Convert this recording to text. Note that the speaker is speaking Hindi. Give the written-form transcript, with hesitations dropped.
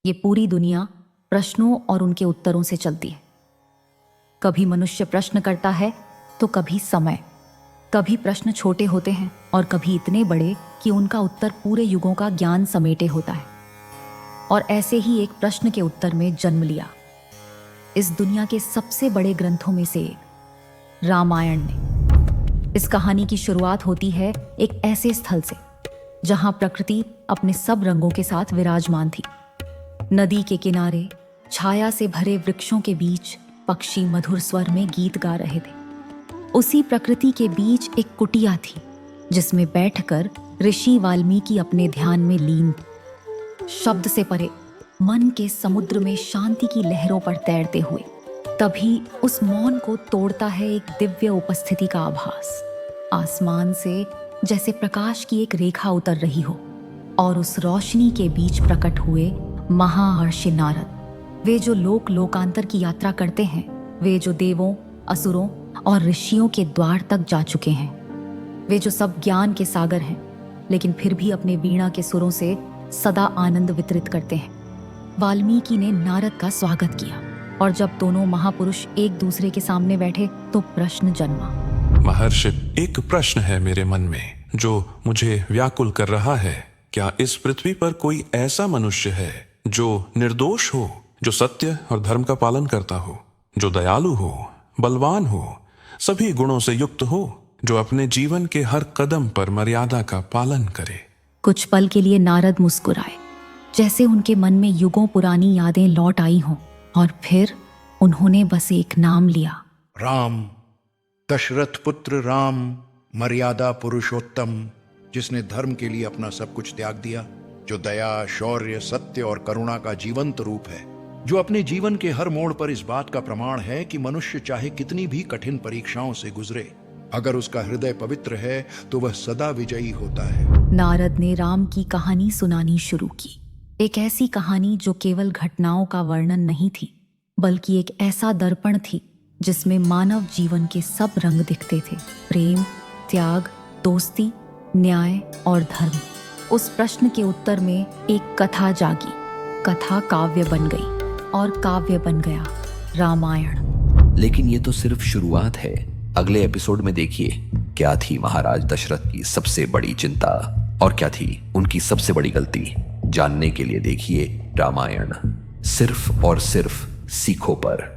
ये पूरी दुनिया प्रश्नों और उनके उत्तरों से चलती है। कभी मनुष्य प्रश्न करता है तो कभी समय। कभी प्रश्न छोटे होते हैं और कभी इतने बड़े कि उनका उत्तर पूरे युगों का ज्ञान समेटे होता है। और ऐसे ही एक प्रश्न के उत्तर में जन्म लिया इस दुनिया के सबसे बड़े ग्रंथों में से एक, रामायण ने। इस कहानी की शुरुआत होती है एक ऐसे स्थल से जहां प्रकृति अपने सब रंगों के साथ विराजमान थी। नदी के किनारे छाया से भरे वृक्षों के बीच पक्षी मधुर स्वर में गीत गा रहे थे। उसी प्रकृति के बीच एक कुटिया थी जिसमें बैठकर ऋषि वाल्मीकि अपने ध्यान में लीन थे, शब्द से परे मन के समुद्र में शांति की लहरों पर तैरते हुए। तभी उस मौन को तोड़ता है एक दिव्य उपस्थिति का आभास। आसमान से जैसे प्रकाश की एक रेखा उतर रही हो और उस रोशनी के बीच प्रकट हुए महाहर्षि नारद। वे जो लोकांतर की यात्रा करते हैं, वे जो देवों, असुरों और ऋषियों के द्वार तक जा चुके हैं, वे जो सब ज्ञान के सागर हैं, लेकिन फिर भी अपने वीणा के सुरों से सदा आनंद वितरित करते हैं। वाल्मीकि ने नारद का स्वागत किया और जब दोनों महापुरुष एक दूसरे के सामने बैठे तो प्रश्न जन्मा। महर्षि, एक प्रश्न है मेरे मन में जो मुझे व्याकुल कर रहा है। क्या इस पृथ्वी पर कोई ऐसा मनुष्य है जो निर्दोष हो, जो सत्य और धर्म का पालन करता हो, जो दयालु हो, बलवान हो, सभी गुणों से युक्त हो, जो अपने जीवन के हर कदम पर मर्यादा का पालन करे? कुछ पल के लिए नारद मुस्कुराए, जैसे उनके मन में युगों पुरानी यादें लौट आई हों, और फिर उन्होंने बस एक नाम लिया। राम, दशरथ पुत्र राम, मर्यादा पुरुषोत्तम, जिसने धर्म के लिए अपना सब कुछ त्याग दिया, जो दया, शौर्य, सत्य और करुणा का जीवंत रूप है, जो अपने जीवन के हर मोड़ पर इस बात का प्रमाण है कि मनुष्य चाहे कितनी भी कठिन परीक्षाओं से गुजरे, अगर उसका हृदय पवित्र है तो वह सदा विजयी होता है। नारद ने राम की कहानी सुनानी शुरू की। एक ऐसी कहानी जो केवल घटनाओं का वर्णन नहीं थी, बल्कि एक ऐसा दर्पण थी जिसमें मानव जीवन के सब रंग दिखते थे। प्रेम, त्याग, दोस्ती, न्याय और धर्म। उस प्रश्न के उत्तर में एक कथा जागी। कथा काव्य बन गई और काव्य बन गया रामायण। लेकिन ये तो सिर्फ शुरुआत है। अगले एपिसोड में देखिए क्या थी महाराज दशरथ की सबसे बड़ी चिंता और क्या थी उनकी सबसे बड़ी गलती। जानने के लिए देखिए रामायण, सिर्फ और सिर्फ सीखो पर।